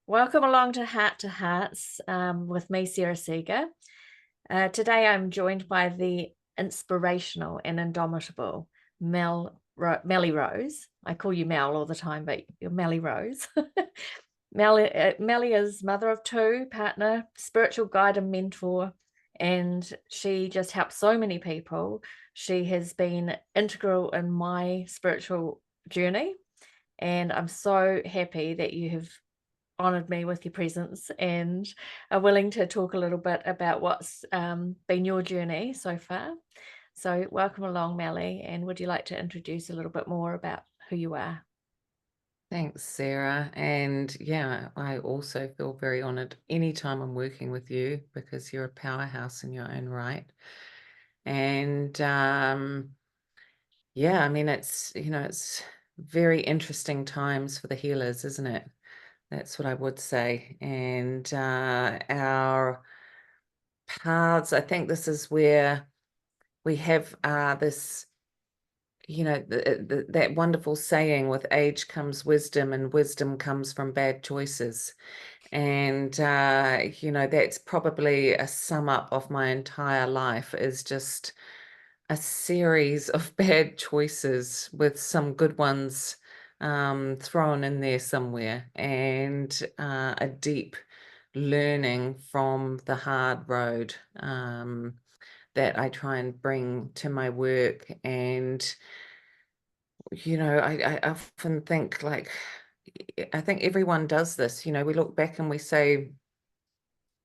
Welcome along to Hearts with me, Sarah Seeger. Today I'm joined by the inspirational and indomitable Melly Rose. I call you Mel all the time, but you're Melly Rose. Melly is mother of two, partner, spiritual guide and mentor, and she just helps so many people. She has been integral in my spiritual journey, and I'm so happy that you have honored me with your presence and are willing to talk a little bit about what's been your journey so far. So welcome along, Melly, and would you like to introduce a little bit more about who you are? Thanks, Sarah. And yeah, I also feel very honored anytime I'm working with you because you're a powerhouse in your own right. And yeah, I mean, it's very interesting times for the healers, isn't it? That's what I would say. And our paths, I think this is where we have this that wonderful saying, with age comes wisdom and wisdom comes from bad choices. And that's probably a sum up of my entire life, is just a series of bad choices with some good ones thrown in there somewhere, and a deep learning from the hard road that I try and bring to my work. And I often think, like, I think everyone does this. We look back and we say,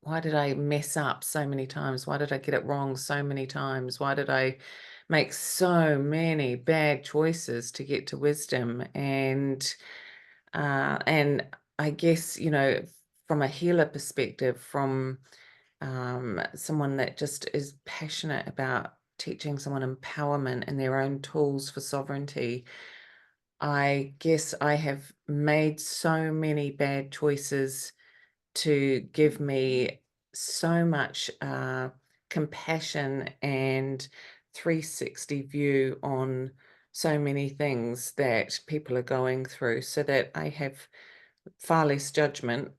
why did I mess up so many times? Why did I get it wrong so many times? Why did I make so many bad choices to get to wisdom? And I guess, from a healer perspective, from someone that just is passionate about teaching someone empowerment and their own tools for sovereignty, I guess I have made so many bad choices to give me so much compassion and 360 view on so many things that people are going through, so that I have far less judgment.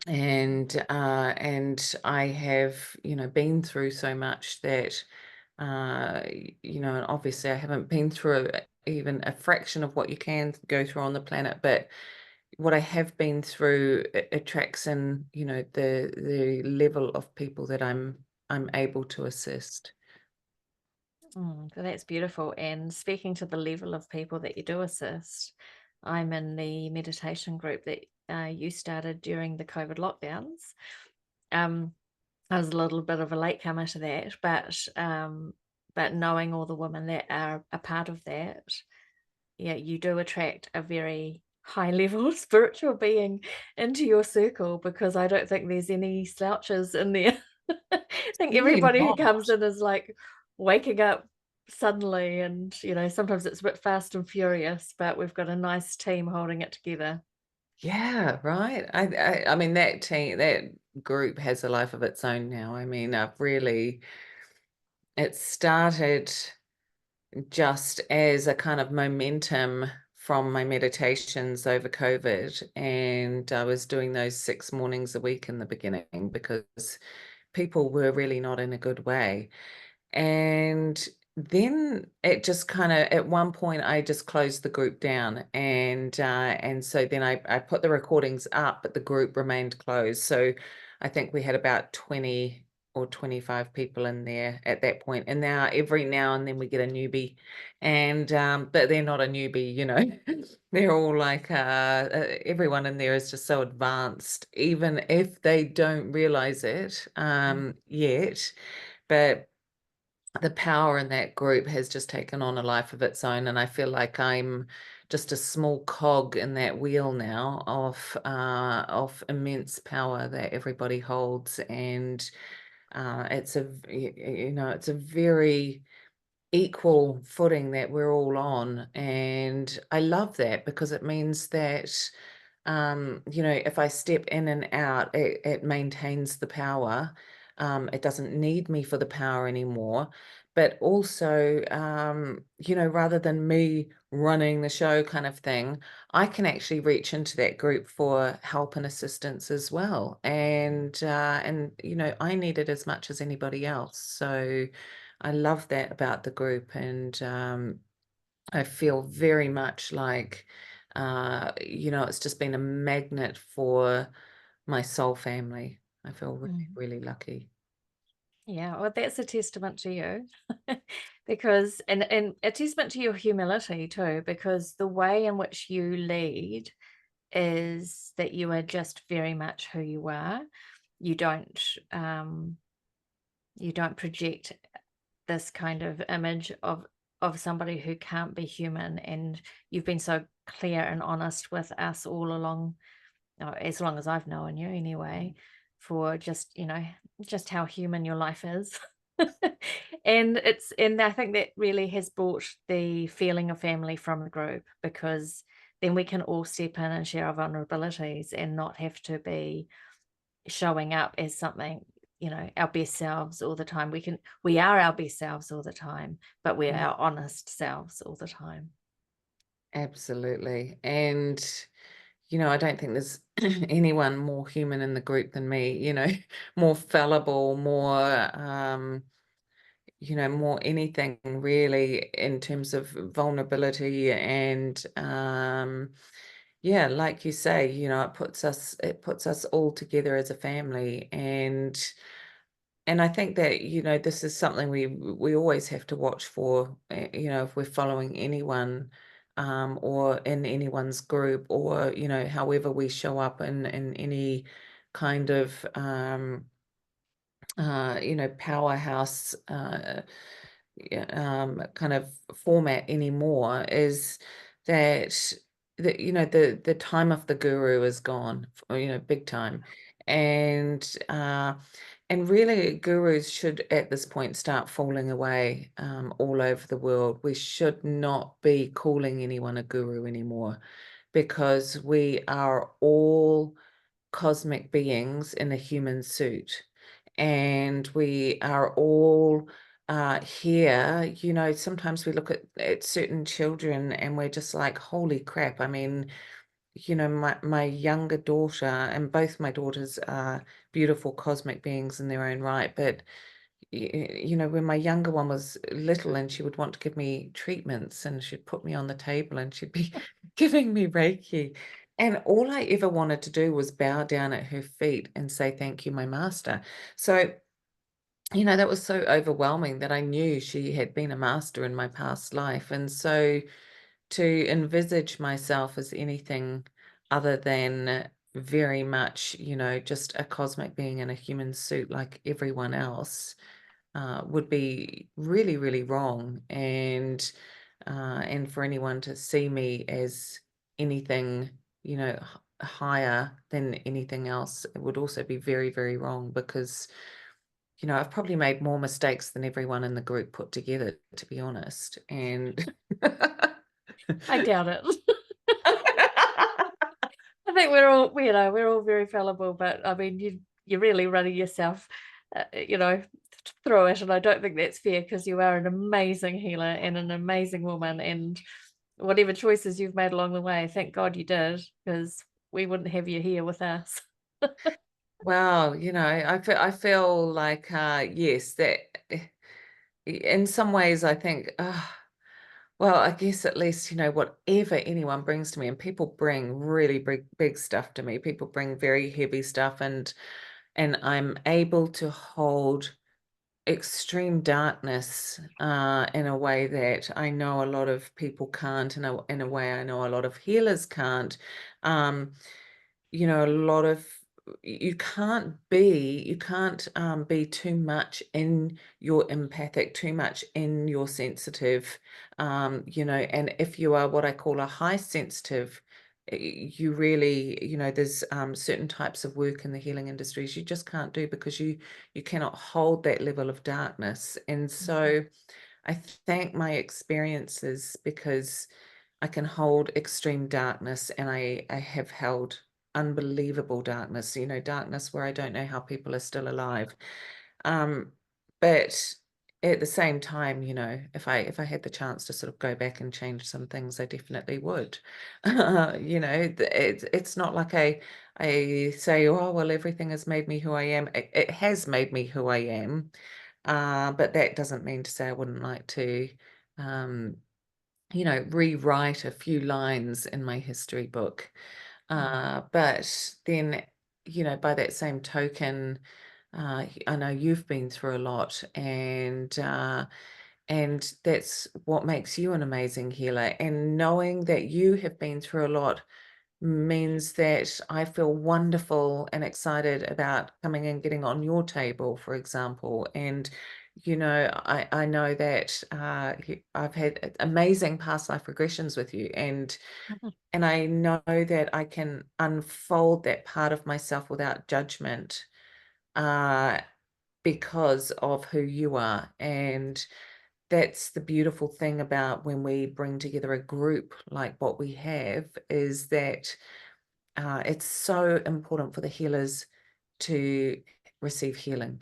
And I have, been through so much that and obviously I haven't been through even a fraction of what you can go through on the planet, but what I have been through attracts in, the level of people that I'm able to assist. So that's beautiful. And speaking to the level of people that you do assist, I'm in the meditation group that you started during the COVID lockdowns. Um, I was a little bit of a latecomer to that, but knowing all the women that are a part of that, yeah, you do attract a very high level spiritual being into your circle, because I don't think there's any slouches in there. I think Really everybody who not. comes in is like waking up suddenly, and sometimes it's a bit fast and furious, but we've got a nice team holding it together. Yeah, right. I mean, that team, that group has a life of its own now. I mean, it started just as a kind of momentum from my meditations over COVID. And I was doing those 6 mornings a week in the beginning because people were really not in a good way. And then it just kind of, at one point, I just closed the group down. And so then I put the recordings up, but the group remained closed. So I think we had about 20 or 25 people in there at that point. And now every now and then we get a newbie, and but they're not a newbie. They're all like everyone in there is just so advanced, even if they don't realize it yet. But the power in that group has just taken on a life of its own, and I feel like I'm just a small cog in that wheel now of immense power that everybody holds. And it's a very equal footing that we're all on, and I love that, because it means that if I step in and out, it maintains the power. It doesn't need me for the power anymore. but also, rather than me running the show kind of thing, I can actually reach into that group for help and assistance as well. And I need it as much as anybody else. So I love that about the group. And I feel very much like, it's just been a magnet for my soul family. I feel really, Mm. really lucky. Yeah, well, that's a testament to you. Because and a testament to your humility too, because the way in which you lead is that you are just very much who you are. You don't you don't project this kind of image of somebody who can't be human, and you've been so clear and honest with us all along, as long as I've known you anyway, for just, just how human your life is. And I think that really has brought the feeling of family from the group, because then we can all step in and share our vulnerabilities and not have to be showing up as something, our best selves all the time. We are our best selves all the time, but we're Mm. our honest selves all the time. Absolutely. And, I don't think there's anyone more human in the group than me, more fallible, more anything really in terms of vulnerability. And yeah, like you say, it puts us all together as a family. And I think that, this is something we always have to watch for, if we're following anyone, or in anyone's group, or, however we show up in any kind of, powerhouse, yeah, kind of format anymore, is that the time of the guru is gone, big time. And uh and really, gurus should at this point start falling away, all over the world. We should not be calling anyone a guru anymore, because we are all cosmic beings in a human suit, and we are all here. Sometimes we look at certain children and we're just like, holy crap. I mean, my younger daughter, and both my daughters are beautiful cosmic beings in their own right, but when my younger one was little and she would want to give me treatments, and she'd put me on the table and she'd be giving me Reiki. And all I ever wanted to do was bow down at her feet and say, thank you, my master. So, that was so overwhelming that I knew she had been a master in my past life. And so to envisage myself as anything other than very much, just a cosmic being in a human suit like everyone else, would be really, really wrong. And for anyone to see me as anything, higher than anything else, it would also be very, very wrong, because I've probably made more mistakes than everyone in the group put together, to be honest. And I doubt it. I think we're all very fallible, but I mean, you're really running yourself, through it, and I don't think that's fair, because you are an amazing healer and an amazing woman, and whatever choices you've made along the way, thank God you did, because we wouldn't have you here with us. Well, I feel like, yes, that in some ways I think, well, I guess at least, whatever anyone brings to me, and people bring really big, big stuff to me. People bring very heavy stuff, and I'm able to hold extreme darkness, in a way that I know a lot of people can't, in a way I know a lot of healers can't. Um, a lot of you can't be too much in your empathic, too much in your sensitive, and if you are what I call a high sensitive, you really, there's certain types of work in the healing industries you just can't do, because you cannot hold that level of darkness. And Mhm. so I thank my experiences, because I can hold extreme darkness, and I have held unbelievable darkness, darkness where I don't know how people are still alive. But at the same time, if I had the chance to sort of go back and change some things, I definitely would. It's not like I say, oh well, everything has made me who I am. It has made me who I am, but that doesn't mean to say I wouldn't like to, um, rewrite a few lines in my history book. But then, by that same token, I know you've been through a lot, and that's what makes you an amazing healer. And knowing that you have been through a lot means that I feel wonderful and excited about coming and getting on your table, for example. And I know that I've had amazing past life regressions with you, Mhm. and I know that I can unfold that part of myself without judgment, uh, because of who you are. And that's the beautiful thing about when we bring together a group like what we have, is that it's so important for the healers to receive healing.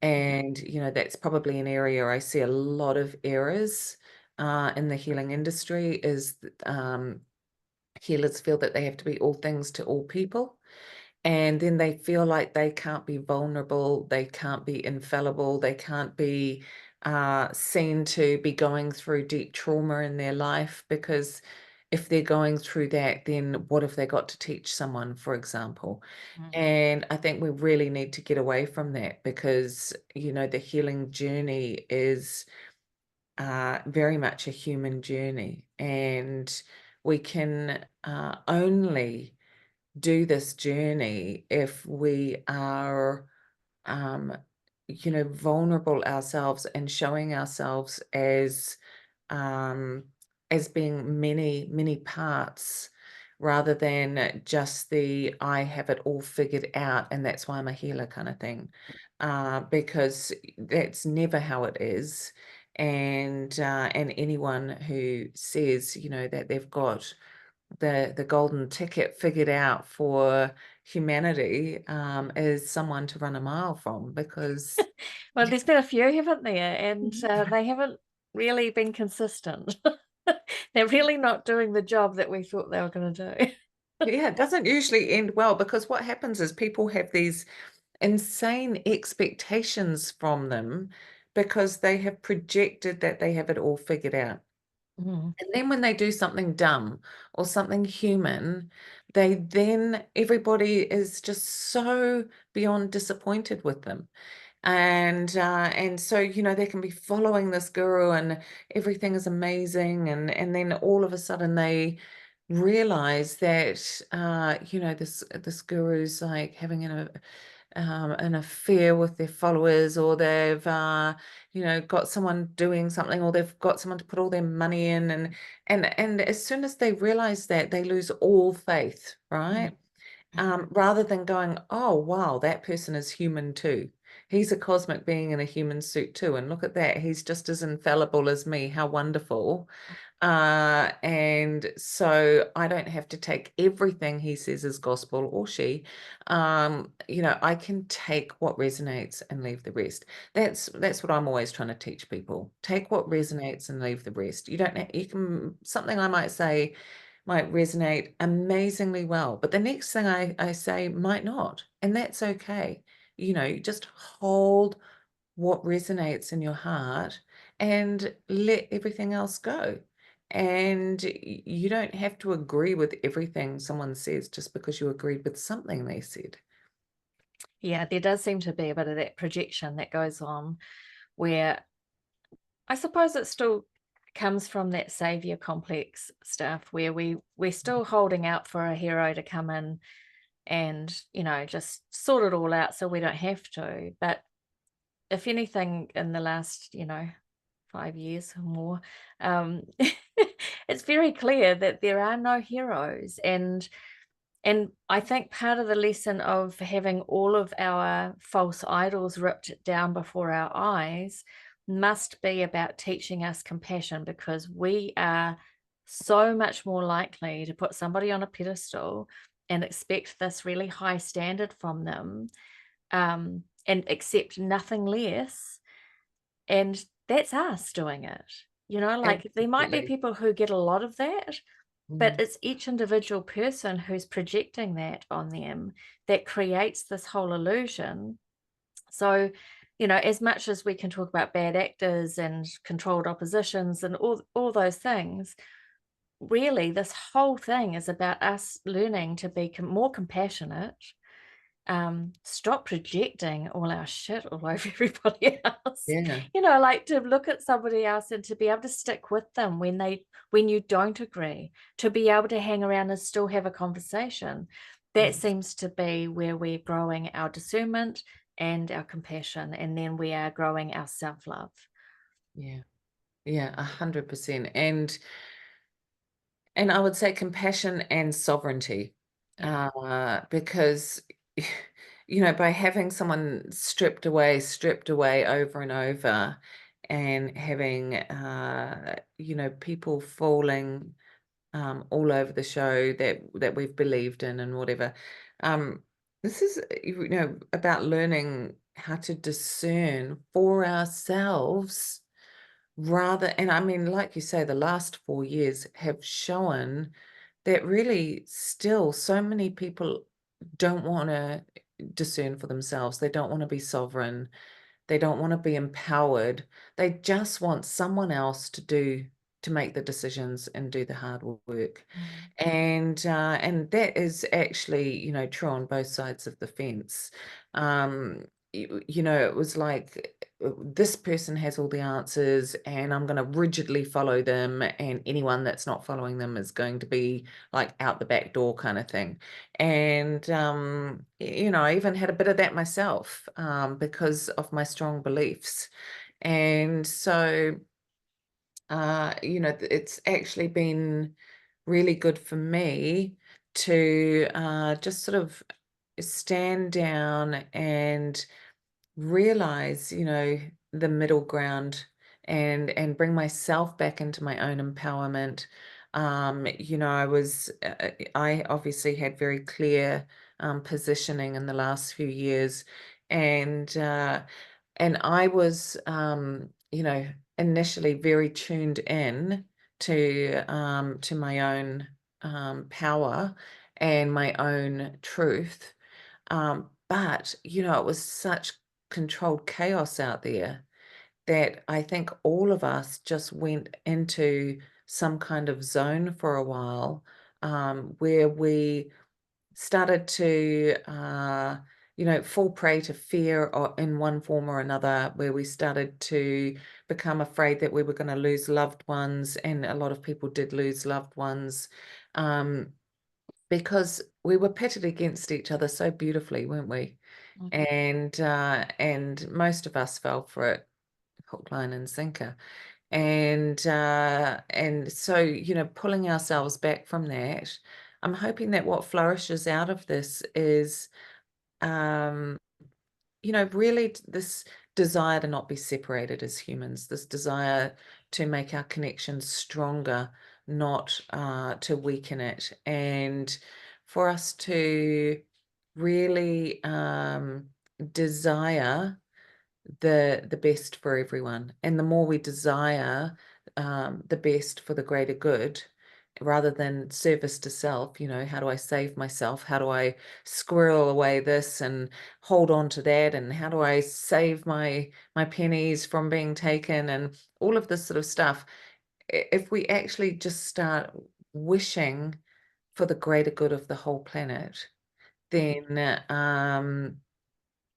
And, that's probably an area I see a lot of errors in the healing industry, is healers feel that they have to be all things to all people. And then they feel like they can't be vulnerable, they can't be infallible, they can't be seen to be going through deep trauma in their life, because if they're going through that, then what have they got to teach someone, for example? Mhm. And I think we really need to get away from that, because, the healing journey is very much a human journey. And we can only do this journey if we are, um, vulnerable ourselves, and showing ourselves um, as being many, many parts, rather than just the I have it all figured out and that's why I'm a healer kind of thing, because that's never how it is. And anyone who says, that they've got the golden ticket figured out for humanity, is someone to run a mile from, because Well, there's been a few, haven't there? And they haven't really been consistent. They're really not doing the job that we thought they were going to do. yeah, it doesn't usually end well, because what happens is people have these insane expectations from them, because they have projected that they have it all figured out. Mhm. And then when they do something dumb or something human, everybody is just so beyond disappointed with them. And so, they can be following this guru and everything is amazing, and then all of a sudden they realize that this guru's like having an affair with their followers, or they've got someone doing something, or they've got someone to put all their money in, and as soon as they realize that, they lose all faith, right? Mhm. Mhm. Rather than going, oh wow, that person is human too. He's a cosmic being in a human suit too, and look at that, he's just as infallible as me. How wonderful. And so I don't have to take everything he says as gospel, or she. I can take what resonates and leave the rest. That's what I'm always trying to teach people. Take what resonates and leave the rest. You don't you can, something I might say might resonate amazingly well, but the next thing I say might not, and that's okay. You just hold what resonates in your heart and let everything else go. And you don't have to agree with everything someone says just because you agreed with something they said. Yeah, there does seem to be a bit of that projection that goes on, where I suppose it still comes from that savior complex stuff, where we're still holding out for a hero to come in and just sort it all out so we don't have to. But if anything, in the last 5 years or more, um, it's very clear that there are no heroes. And I think part of the lesson of having all of our false idols ripped down before our eyes must be about teaching us compassion, because we are so much more likely to put somebody on a pedestal and expect this really high standard from them, and accept nothing less. And that's us doing it. Like there might be Absolutely. people who get a lot of that, but Mm, it's each individual person who's projecting that on them that creates this whole illusion. So, as much as we can talk about bad actors and controlled oppositions and all those things, really this whole thing is about us learning to be more compassionate, stop projecting all our shit all over everybody else, yeah. like to look at somebody else and to be able to stick with them when you don't agree, to be able to hang around and still have a conversation. That Yes. seems to be where we're growing our discernment and our compassion, and then we are growing our self-love. Yeah. Yeah. 100%. And I would say compassion and sovereignty, Yeah. because, by having someone stripped away over and over, and having, people falling all over the show that we've believed in and whatever. Um, this is, about learning how to discern for ourselves rather, and I mean, like you say, the last 4 years have shown that really still so many people don't want to discern for themselves. They don't want to be sovereign. They don't want to be empowered. They just want someone else to make the decisions and do the hard work. Mm. And that is actually, true on both sides of the fence. It was like, this person has all the answers and I'm going to rigidly follow them, and anyone that's not following them is going to be like out the back door kind of thing. And I even had a bit of that myself, because of my strong beliefs. And so it's actually been really good for me to just sort of stand down and realize, the middle ground, and bring myself back into my own empowerment. I obviously had very clear positioning in the last few years, and I was, initially very tuned in to my own power and my own truth. But, it was such controlled chaos out there that I think all of us just went into some kind of zone for a while, where we started to, fall prey to fear, or in one form or another, where we started to become afraid that we were going to lose loved ones. And a lot of people did lose loved ones, um, because we were pitted against each other so beautifully, weren't we? Mhm. And most of us fell for it, hook, line, and sinker. And so, pulling ourselves back from that, I'm hoping that what flourishes out of this is, um, really this desire to not be separated as humans, this desire to make our connections stronger, not to weaken it, and for us to really desire the best for everyone. And the more we desire the best for the greater good, rather than service to self, how do I save myself? How do I squirrel away this and hold on to that? And how do I save my pennies from being taken, and all of this sort of stuff? If we actually just start wishing for the greater good of the whole planet, then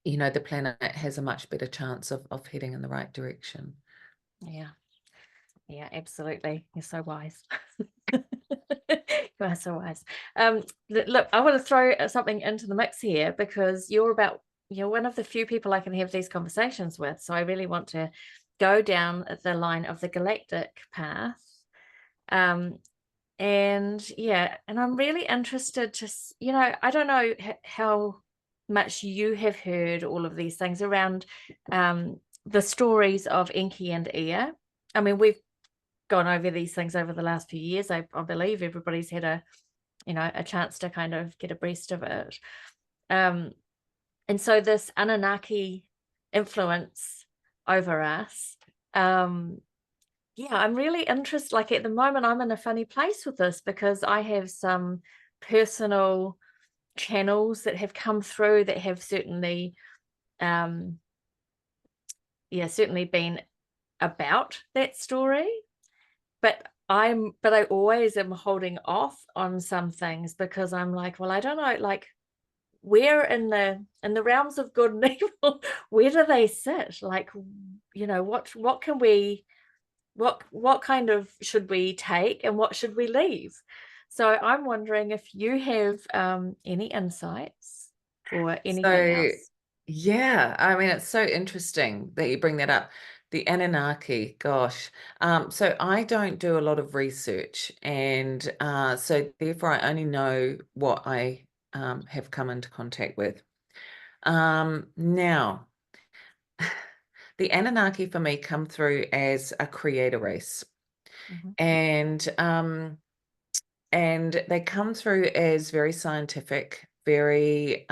the planet has a much better chance of heading in the right direction. Yeah. Yeah, absolutely. You're so wise. You are so wise. Look, I want to throw something into the mix here, because you're one of the few people I can have these conversations with. So I really want to go down the line of the galactic path. Um, and yeah, and I'm really interested to, I don't know how much you have heard all of these things around the stories of Enki and Ea. I mean, we've gone over these things over the last few years. I believe everybody's had a chance to kind of get abreast of it. And so this Anunnaki influence over us yeah, I'm really interested. Like at the moment, I'm in a funny place with this because I have some personal channels that have come through that have certainly, yeah, certainly been about that story. But I always am holding off on some things because I'm like, well, I don't know, like where in the realms of good and evil, where do they sit? Like, what can we what kind of should we take and what should we leave? So I'm wondering if you have any insights or anything So, else. yeah, I mean, it's so interesting that you bring that up. The Anunnaki, gosh. So I don't do a lot of research, and so therefore I only know what I have come into contact with. Now, the Anunnaki for me come through as a creator race, Mhm. and they come through as very scientific, very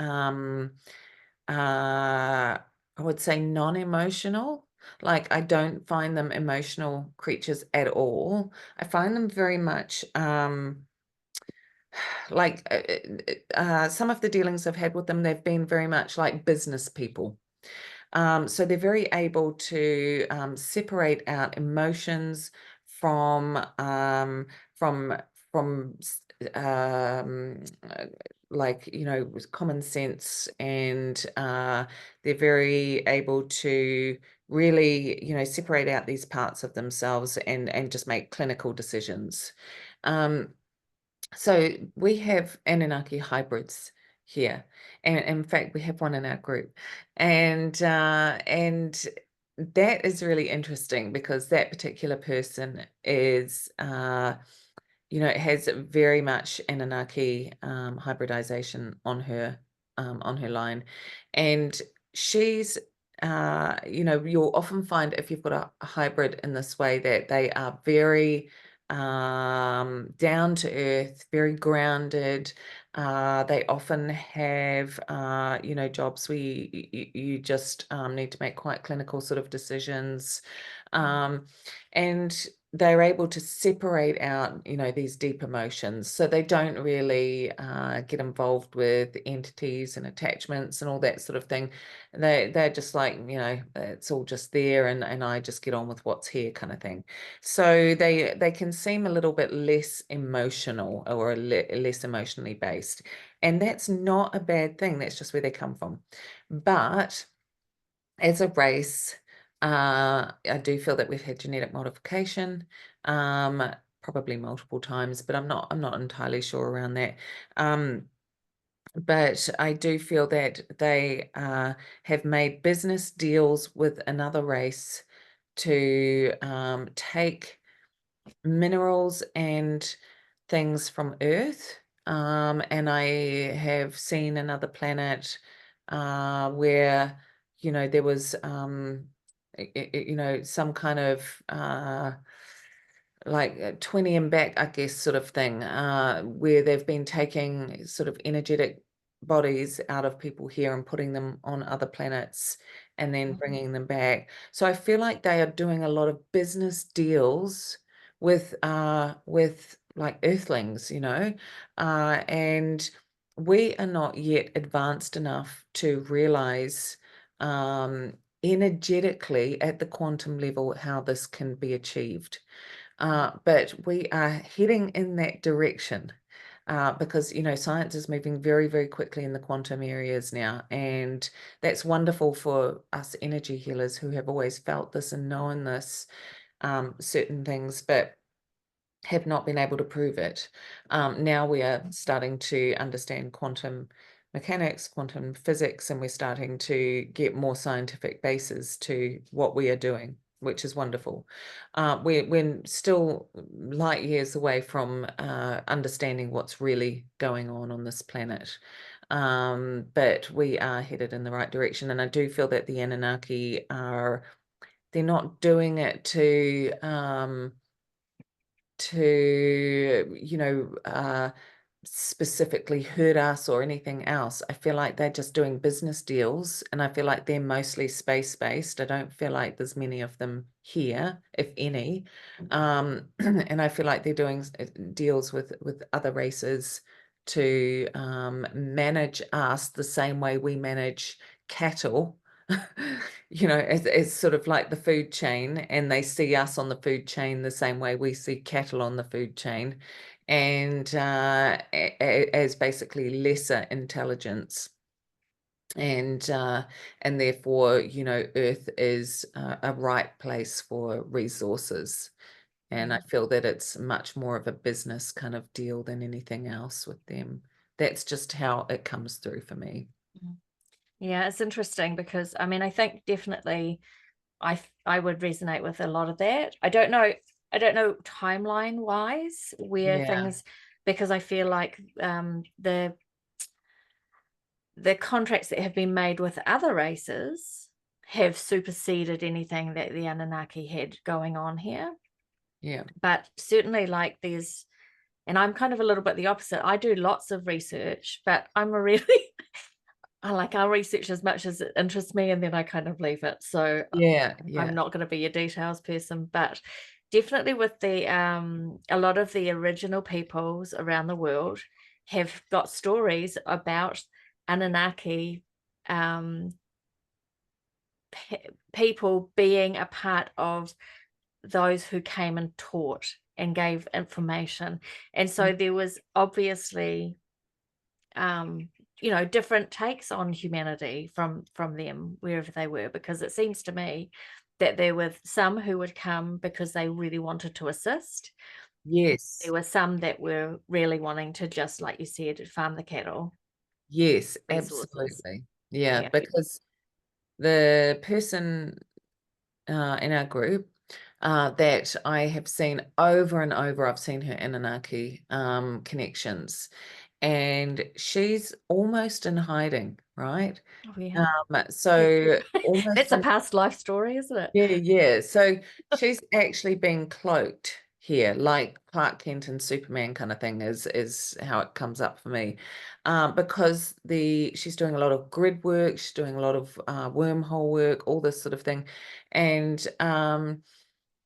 I would say non-emotional. Like I don't find them emotional creatures at all. I find them very much like some of the dealings I've had with them, they've been very much like business people. So they're very able to separate out emotions from from from um, uh, like with common sense, and they're very able to really separate out these parts of themselves and just make clinical decisions. Um, so we have Anunnaki hybrids here, and in fact, we have one in our group, and that is really interesting because that particular person is, has very much Anunnaki hybridization on her line, and she's. You'll often find if you've got a hybrid in this way that they are very down to earth, very grounded. They often have, jobs where you just need to make quite clinical sort of decisions. And they're able to separate out, these deep emotions. So they don't really get involved with entities and attachments and all that sort of thing. They're just like, it's all just there, and I just get on with what's here kind of thing. So they can seem a little bit less emotional or less emotionally based. And that's not a bad thing. That's just where they come from. But as a race, I do feel that we've had genetic modification, probably multiple times, but I'm not entirely sure around that. But I do feel that they have made business deals with another race to take minerals and things from Earth. And I have seen another planet where, there was, some kind of like 20 and back, I guess, sort of thing, where they've been taking sort of energetic bodies out of people here and putting them on other planets and then bringing them back. So I feel like they are doing a lot of business deals with like earthlings, and we are not yet advanced enough to realize energetically at the quantum level how this can be achieved. But we are heading in that direction because, science is moving very, very quickly in the quantum areas now. And that's wonderful for us energy healers who have always felt this and known this, certain things, but have not been able to prove it. Now we are starting to understand quantum mechanics, quantum physics, and we're starting to get more scientific bases to what we are doing, which is wonderful. We're still light years away from understanding what's really going on this planet. But we are headed in the right direction. And I do feel that the Anunnaki they're not doing it to specifically hurt us or anything else. I feel like they're just doing business deals, and I feel like they're mostly space-based. I don't feel like there's many of them here, if any. And I feel like they're doing deals with other races to manage us the same way we manage cattle. You know, it's sort of like the food chain, and they see us on the food chain the same way we see cattle on the food chain, and as basically lesser intelligence. And therefore, you know, Earth is a right place for resources. And I feel that it's much more of a business kind of deal than anything else with them. That's just how it comes through for me. Yeah, it's interesting because I mean, I think definitely I would resonate with a lot of that. I don't know timeline wise where Yeah. things, because I feel like the contracts that have been made with other races have superseded anything that the Anunnaki had going on here. Yeah. But certainly, like, there's, and I'm kind of a little bit the opposite. I do lots of research, but I'm a really I'll research as much as it interests me, and then I kind of leave it. So Yeah. I'm Yeah. not going to be a details person, but definitely with the a lot of the original peoples around the world have got stories about Anunnaki people being a part of those who came and taught and gave information. And so there was obviously different takes on humanity from them wherever they were, because it seems to me that there were some who would come because they really wanted to assist. There Yes. were some that were really wanting to, just like you said, farm the cattle Yes, resources. absolutely. Yeah, Yeah. because the person in our group that I have seen over and over, I've seen her Anunnaki connections, and she's almost in hiding, right? Oh yeah. So almost That's a in, past life story, isn't it? yeah, yeah. So she's actually being cloaked here, like Clark Kent and Superman kind of thing is how it comes up for me. Because she's doing a lot of grid work, she's doing a lot of wormhole work, all this sort of thing. And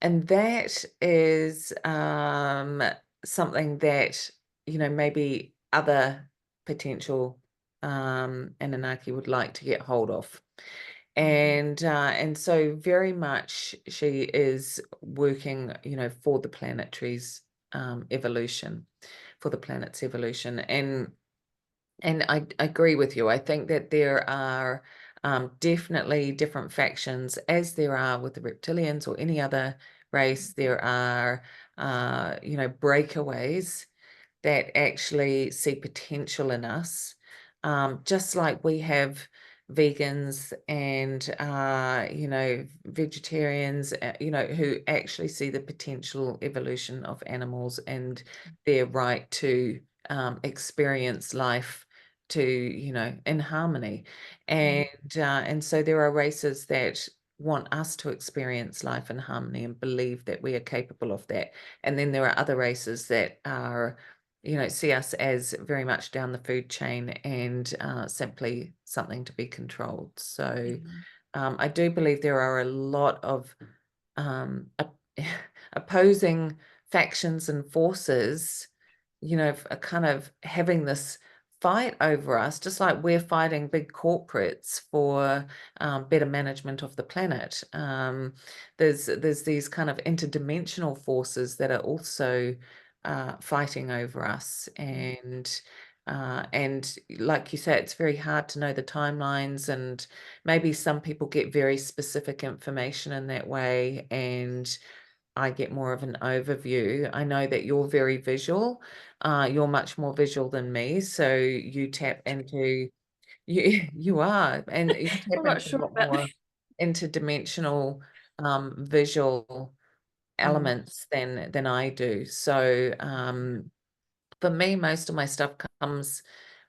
that is something that, you know, maybe other potential Anunnaki would like to get hold of. And so very much she is working, you know, for the planetary's evolution, for the planet's evolution. And I agree with you. I think that there are definitely different factions, as there are with the reptilians or any other race. There are, you know, breakaways that actually see potential in us, just like we have vegans and you know, vegetarians, you know, who actually see the potential evolution of animals and their right to experience life to, you know, in harmony. And so there are races that want us to experience life in harmony and believe that we are capable of that. And then there are other races that are, you know, see us as very much down the food chain and simply something to be controlled. So I do believe there are a lot of opposing factions and forces, you know, kind of having this fight over us, just like we're fighting big corporates for better management of the planet. There's these kind of interdimensional forces that are also fighting over us, and like you say, it's very hard to know the timelines, and maybe some people get very specific information in that way, and I get more of an overview. I know that you're very visual. You're much more visual than me, so you tap into you are, and you tap I'm not into a sure lot about more interdimensional visual mm, elements than I do. So for me, most of my stuff comes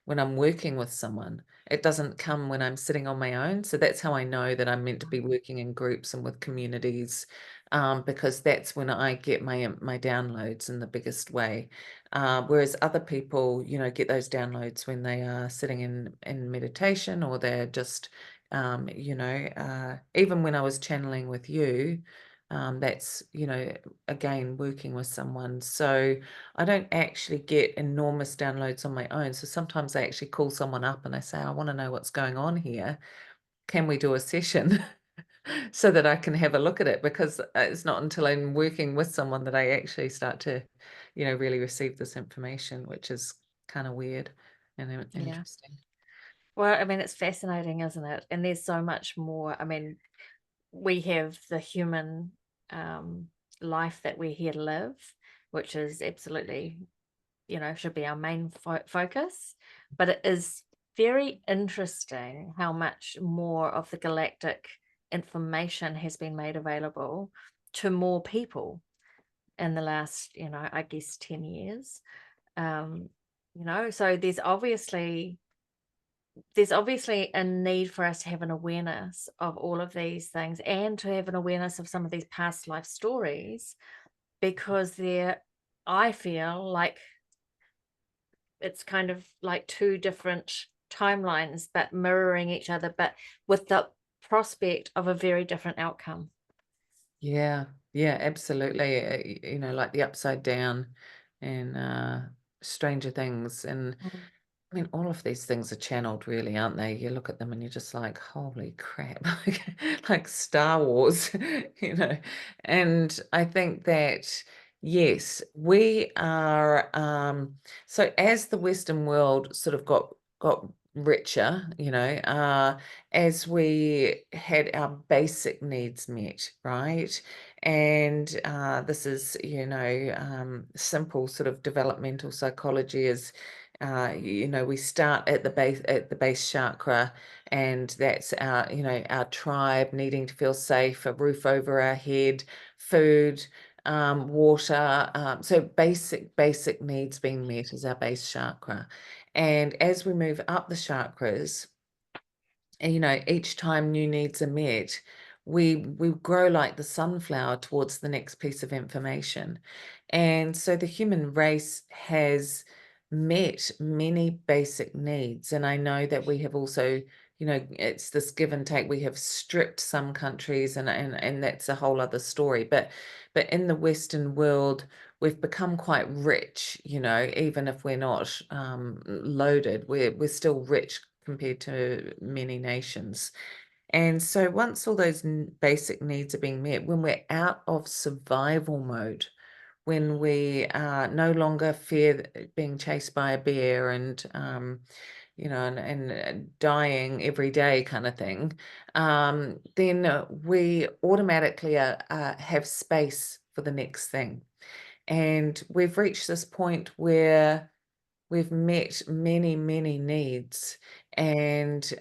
when I'm working with someone. It doesn't come when I'm sitting on my own. So that's how I know that I'm meant to be working in groups and with communities, because that's when I get my downloads in the biggest way. Whereas other people, get those downloads when they are sitting in meditation, or they're just, even when I was channeling with you, that's, again, working with someone. So I don't actually get enormous downloads on my own. So sometimes I actually call someone up and I say, I want to know what's going on here. Can we do a session? So that I can have a look at it, because it's not until I'm working with someone that I actually start to, really receive this information, which is kind of weird and Yeah. interesting. Well, I mean, it's fascinating, isn't it? And there's so much more. I mean, we have the human um, life that we're here to live, which is absolutely, should be our main focus. But it is very interesting how much more of the galactic information has been made available to more people in the last, I guess 10 years. So there's obviously a need for us to have an awareness of all of these things, and to have an awareness of some of these past life stories, because I feel like it's kind of like two different timelines, but mirroring each other, but with the prospect of a very different outcome. Yeah, yeah, absolutely. Like the Upside Down and Stranger Things, and Mm. I mean, all of these things are channeled, really, aren't they? You look at them and you're just like, holy crap, like Star Wars, you know. And I think that, yes, we are, so as the Western world sort of got richer, as we had our basic needs met, right? And this is, simple sort of developmental psychology is, we start at the base chakra, and that's our tribe needing to feel safe, a roof over our head, food, water. So basic needs being met is our base chakra. And as we move up the chakras, and, each time new needs are met, we grow like the sunflower towards the next piece of information. And so the human race has met many basic needs. And I know that we have also, it's this give and take. We have stripped some countries, and that's a whole other story. But in the Western world, we've become quite rich, even if we're not loaded, we're still rich compared to many nations. And so once all those basic needs are being met, when we're out of survival mode, when we no longer fear being chased by a bear and dying every day kind of thing, then we automatically have space for the next thing. And we've reached this point where we've met many, many needs, and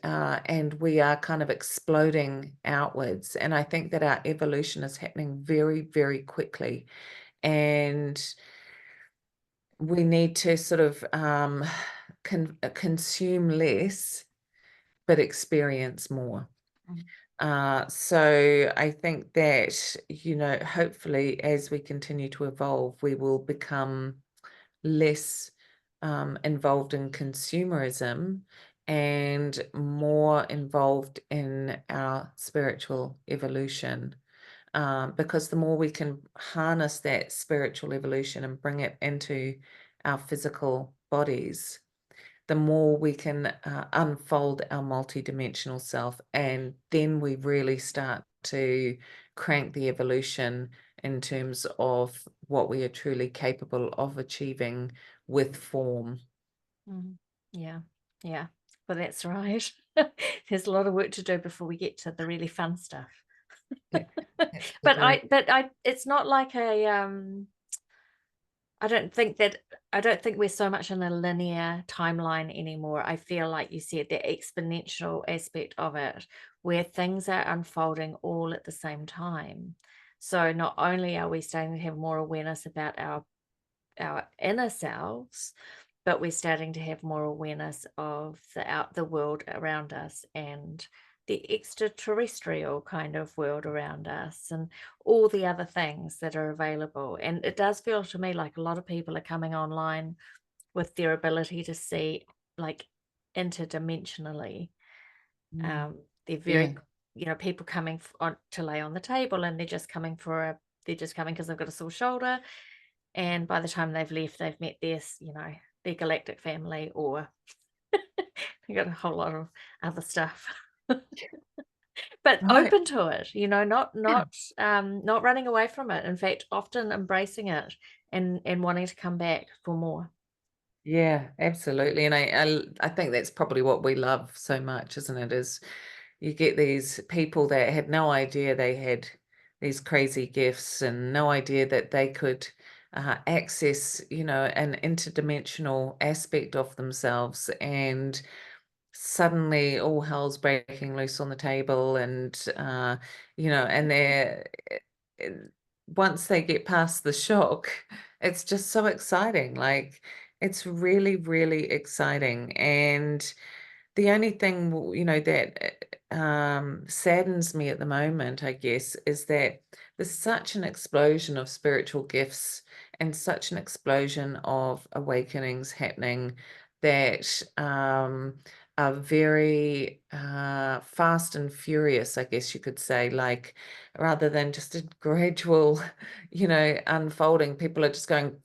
we are kind of exploding outwards. And I think that our evolution is happening very, very quickly. And we need to sort of consume less, but experience more. So I think that, hopefully as we continue to evolve, we will become less involved in consumerism and more involved in our spiritual evolution. Because the more we can harness that spiritual evolution and bring it into our physical bodies, the more we can unfold our multidimensional self, and then we really start to crank the evolution in terms of what we are truly capable of achieving with form. Mhm. Yeah, yeah. Well, that's right. There's a lot of work to do before we get to the really fun stuff. Yeah, But absolutely. it's not like I don't think we're so much in a linear timeline anymore. I feel like you said the exponential aspect of it, where things are unfolding all at the same time. So not only are we starting to have more awareness about our inner selves, but we're starting to have more awareness of the world around us, and the extraterrestrial kind of world around us and all the other things that are available. And it does feel to me like a lot of people are coming online with their ability to see like interdimensionally. Mm. They're Yeah. very, people coming on to lay on the table, and they're just coming because they've got a sore shoulder, and by the time they've left, they've met their galactic family, or they got a whole lot of other stuff. But Right. open to it, not running away from it. In fact, often embracing it and wanting to come back for more. Yeah, absolutely. And I think that's probably what we love so much, isn't it? Is you get these people that had no idea they had these crazy gifts and no idea that they could access, an interdimensional aspect of themselves, and suddenly all hell's breaking loose on the table, and and they're uh, once they get past the shock, it's just so exciting. Like, it's really, really exciting. And the only thing, that saddens me at the moment, I guess, is that there's such an explosion of spiritual gifts and such an explosion of awakenings happening that are very fast and furious, I guess you could say, like, rather than just a gradual, unfolding. People are just going,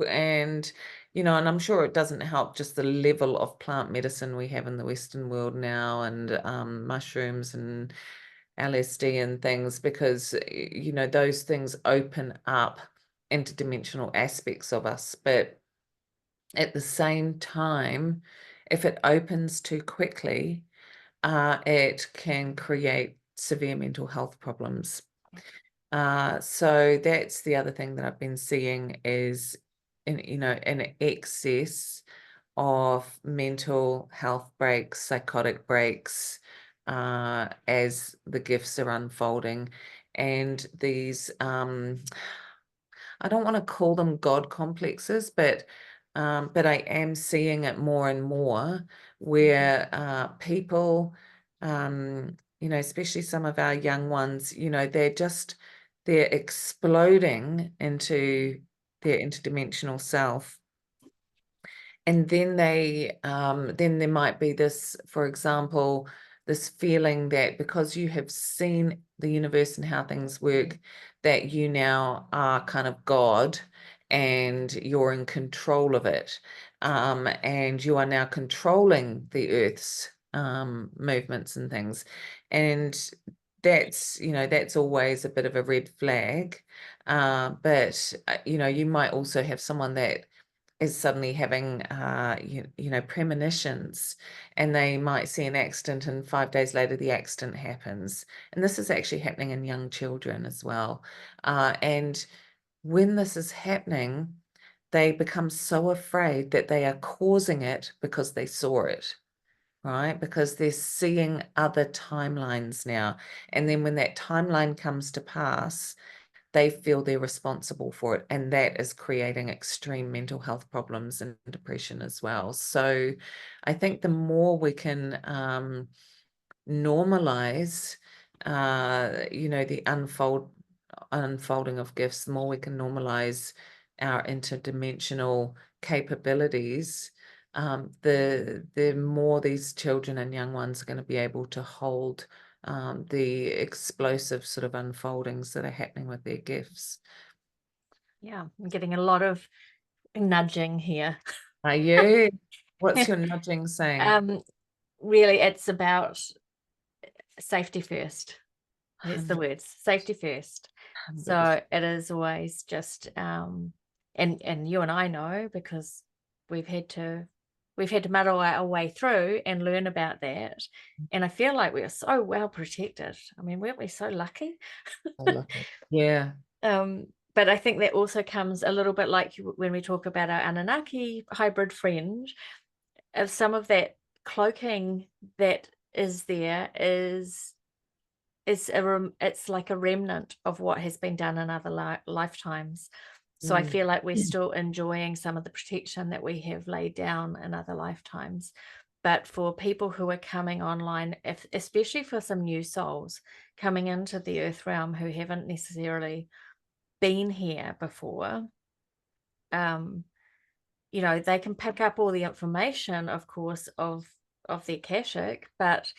and and I'm sure it doesn't help just the level of plant medicine we have in the Western world now, and mushrooms and LSD and things, because those things open up interdimensional aspects of us. But at the same time, if it opens too quickly, it can create severe mental health problems. So that's the other thing that I've been seeing is an excess of mental health breaks, psychotic breaks, as the gifts are unfolding. And these, I don't want to call them God complexes, but I am seeing it more and more, where people, especially some of our young ones, they're exploding into their interdimensional self. And then then there might be this, for example, this feeling that because you have seen the universe and how things work, that you now are kind of God and you're in control of it. And you are now controlling the Earth's movements and things. And that's always a bit of a red flag. But you might also have someone that is suddenly having premonitions, and they might see an accident, and 5 days later the accident happens. And this is actually happening in young children as well. And when this is happening, they become so afraid that they are causing it because they saw it, right? Because they're seeing other timelines now. And then when that timeline comes to pass, they feel they're responsible for it, and that is creating extreme mental health problems and depression as well. So I think the more we can normalize the unfolding of gifts, the more we can normalize our interdimensional capabilities, the more these children and young ones are going to be able to hold the explosive sort of unfoldings that are happening with their gifts. Yeah, I'm getting a lot of nudging here. Are you? What's your nudging saying? Really, it's about safety first. It's the 100, words, safety first. 100%. So it is always just and you and I know, because we've had to muddle our way through and learn about that. And I feel like we are so well protected. I mean, weren't we so lucky? I love it. Yeah. But I think that also comes a little bit like when we talk about our Anunnaki hybrid friend, of some of that cloaking that is there is it's like a remnant of what has been done in other lifetimes. So I Mm. feel like we're still enjoying some of the protection that we have laid down in other lifetimes. But for people who are coming online, especially for some new souls coming into the earth realm who haven't necessarily been here before, you know, they can pick up all the information, of course, of the Akashic, but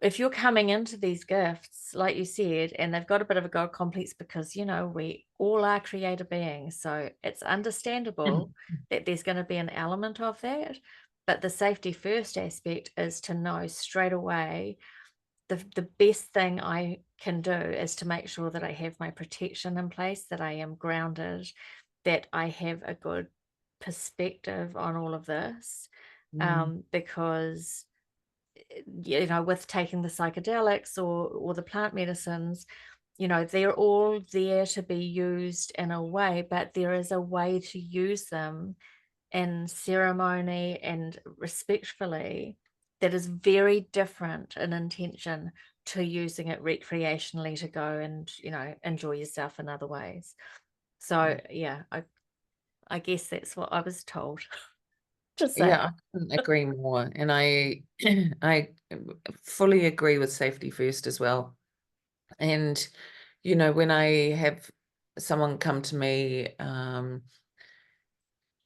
if you're coming into these gifts, like you said, and they've got a bit of a God complex because, you know, we all are creator beings. So it's understandable that there's going to be an element of that. But the safety first aspect is to know straight away the best thing I can do is to make sure that I have my protection in place, that I am grounded, that I have a good perspective on all of this. Because you know, with taking the psychedelics or the plant medicines, you know, they're all there to be used in a way, but there is a way to use them in ceremony and respectfully that is very different in intention to using it recreationally to go and, you know, enjoy yourself in other ways. So yeah, I guess that's what I was told to say. Yeah, I couldn't agree more. And I I fully agree with safety first as well. And, you know, when I have someone come to me,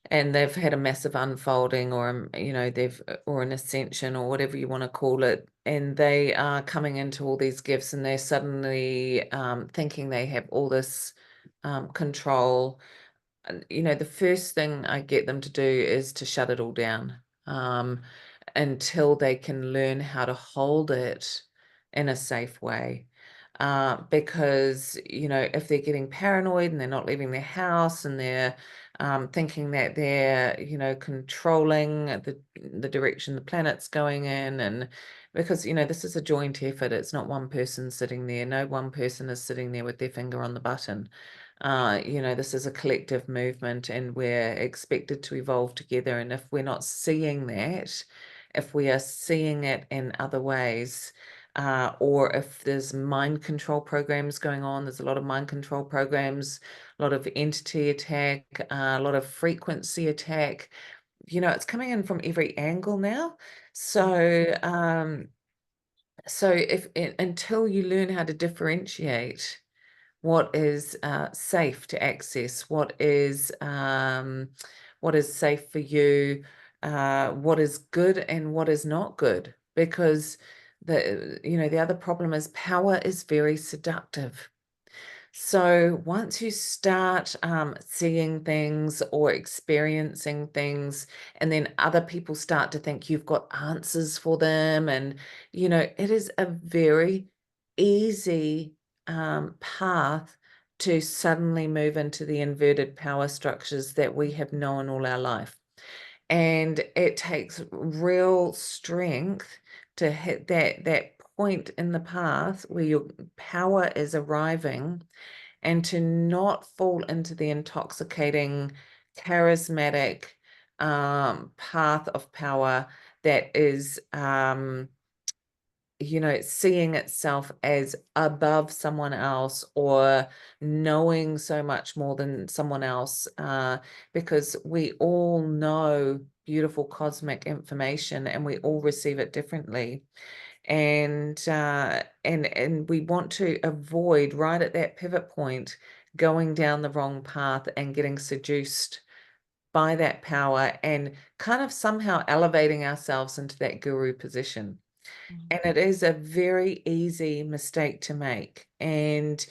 and they've had a massive unfolding, or you know, they've or an ascension or whatever you want to call it, and they are coming into all these gifts, and they're suddenly thinking they have all this control. You know, the first thing I get them to do is to shut it all down, until they can learn how to hold it in a safe way. Because, you know, if they're getting paranoid and they're not leaving their house, and they're thinking that they're, you know, controlling the direction the planet's going in, and because, you know, this is a joint effort, it's not one person sitting there. No one person is sitting there with their finger on the button. You know, this is a collective movement, and we're expected to evolve together. And if we're not seeing that, if we are seeing it in other ways, or if there's mind control programs going on, there's a lot of mind control programs, a lot of entity attack, a lot of frequency attack. You know, it's coming in from every angle now. So, until you learn how to differentiate what is safe to access, what is safe for you, what is good and what is not good, because the other problem is power is very seductive. So once you start seeing things or experiencing things, and then other people start to think you've got answers for them, and, you know, it is a very easy path to suddenly move into the inverted power structures that we have known all our life. And it takes real strength to hit that point in the path where your power is arriving, and to not fall into the intoxicating, charismatic path of power that is, you know, seeing itself as above someone else, or knowing so much more than someone else, because we all know beautiful cosmic information, and we all receive it differently. And we want to avoid, right at that pivot point, going down the wrong path and getting seduced by that power, and kind of somehow elevating ourselves into that guru position. And it is a very easy mistake to make. And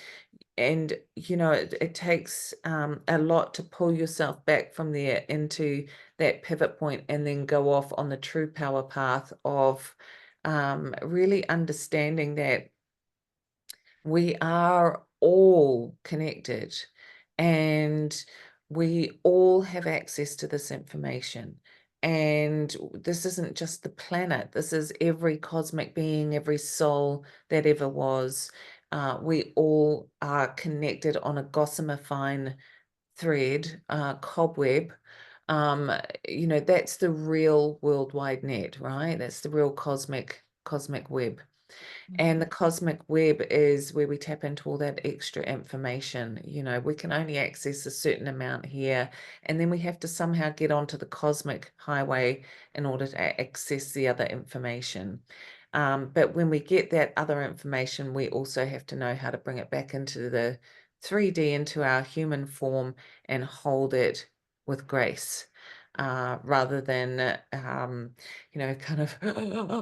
you know, it takes a lot to pull yourself back from there into that pivot point, and then go off on the true power path of really understanding that we are all connected, and we all have access to this information. And this isn't just the planet, this is every cosmic being, every soul that ever was. We all are connected on a gossamer fine thread, cobweb. You know, that's the real worldwide net, right? That's the real cosmic web. And the cosmic web is where we tap into all that extra information. You know, we can only access a certain amount here, and then we have to somehow get onto the cosmic highway in order to access the other information. But when we get that other information, we also have to know how to bring it back into the 3D, into our human form, and hold it with grace. Rather than you know, kind of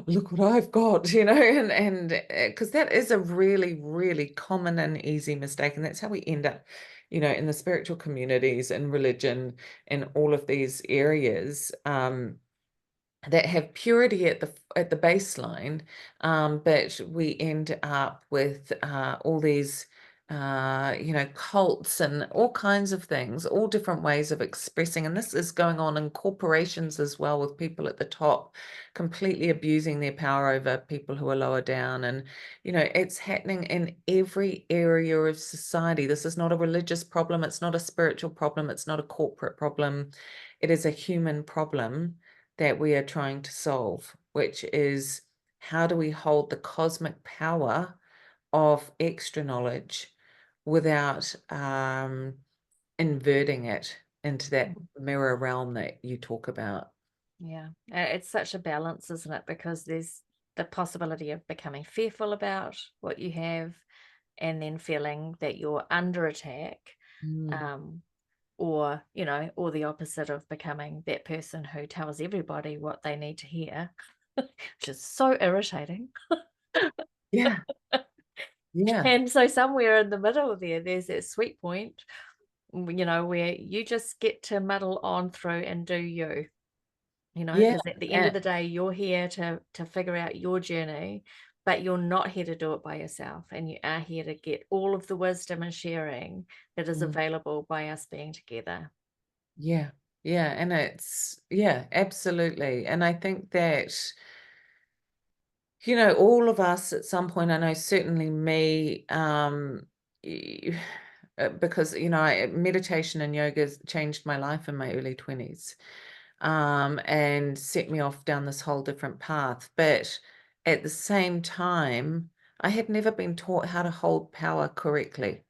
look what I've got, you know, and because that is a really, really common and easy mistake, and that's how we end up, you know, in the spiritual communities and religion and all of these areas that have purity at the baseline, but we end up with all these you know, cults and all kinds of things, all different ways of expressing. And this is going on in corporations as well, with people at the top completely abusing their power over people who are lower down. And, you know, it's happening in every area of society. This is not a religious problem. It's not a spiritual problem. It's not a corporate problem. It is a human problem that we are trying to solve, which is, how do we hold the cosmic power of extra knowledge without inverting it into that mirror realm that you talk about? Yeah, it's such a balance, isn't it? Because there's the possibility of becoming fearful about what you have, and then feeling that you're under attack, or, you know, or the opposite of becoming that person who tells everybody what they need to hear, which is so irritating. Yeah, yeah, And so somewhere in the middle there's that sweet point, you know, where you just get to muddle on through and do you. You know, yeah, because at the end yeah. of the day, you're here to figure out your journey, but you're not here to do it by yourself, and you are here to get all of the wisdom and sharing that is Mm, available by us being together. yeah, yeah. And it's, yeah, absolutely. And I think that, you know, all of us at some point, I know certainly me, because, you know, meditation and yoga has changed my life in my early 20s, and set me off down this whole different path. But at the same time, I had never been taught how to hold power correctly.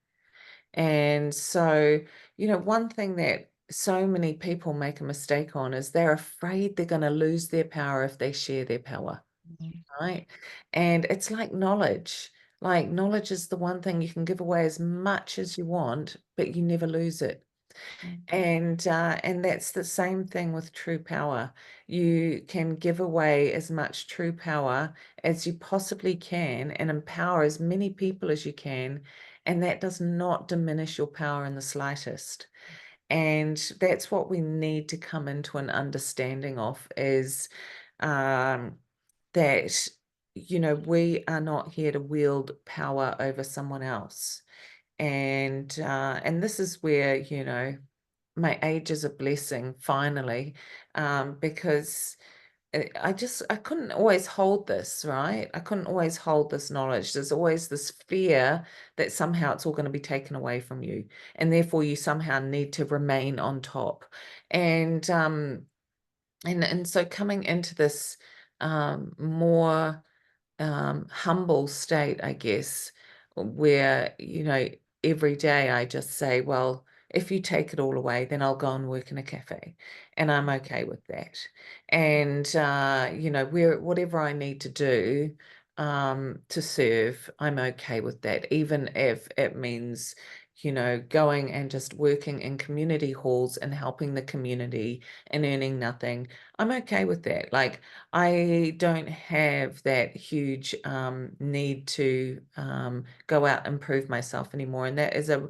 And so, you know, one thing that so many people make a mistake on is they're afraid they're going to lose their power if they share their power. Mhm. Right. And it's like knowledge. Like, knowledge is the one thing you can give away as much as you want, but you never lose it. Mm. And that's the same thing with true power. You can give away as much true power as you possibly can and empower as many people as you can. And that does not diminish your power in the slightest. And that's what we need to come into an understanding of, is um, that, you know, we are not here to wield power over someone else. And this is where, you know, my age is a blessing finally, because I couldn't always hold this, right? I couldn't always hold this knowledge. There's always this fear that somehow it's all going to be taken away from you, and therefore you somehow need to remain on top. And so coming into this more humble state, I guess, where, you know, every day I just say, well, if you take it all away, then I'll go and work in a cafe, and I'm okay with that. And you know, whatever I need to do to serve, I'm okay with that, even if it means, you know, going and just working in community halls and helping the community and earning nothing. I'm okay with that. Like, I don't have that huge need to go out and prove myself anymore. And that is a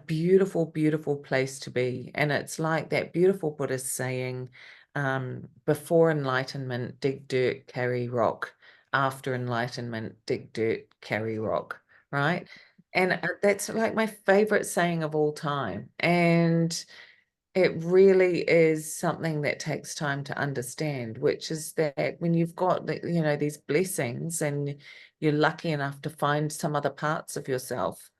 beautiful, beautiful place to be. And it's like that beautiful Buddhist saying, before enlightenment, dig dirt, carry rock. After enlightenment, dig dirt, carry rock. Right. And that's like my favorite saying of all time. And it really is something that takes time to understand, which is that when you've got, you know, these blessings and you're lucky enough to find some other parts of yourself,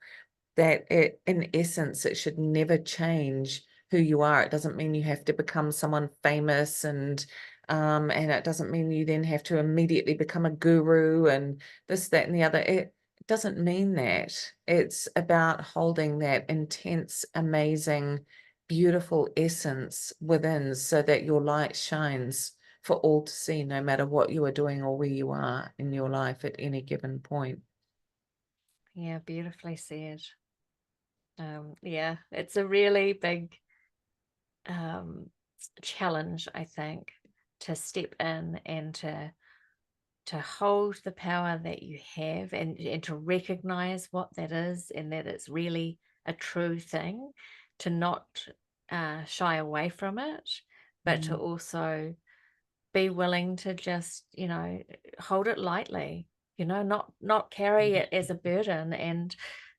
that it, in essence, it should never change who you are. It doesn't mean you have to become someone famous and And it doesn't mean you then have to immediately become a guru and this, that, and the other. It doesn't mean that. It's about holding that intense, amazing, beautiful essence within so that your light shines for all to see, no matter what you are doing or where you are in your life at any given point. Yeah, beautifully said. Yeah, it's a really big challenge, I think, to step in and to hold the power that you have, and to recognize what that is, and that it's really a true thing, to not shy away from it, but to also be willing to just, hold it lightly, not carry it as a burden, and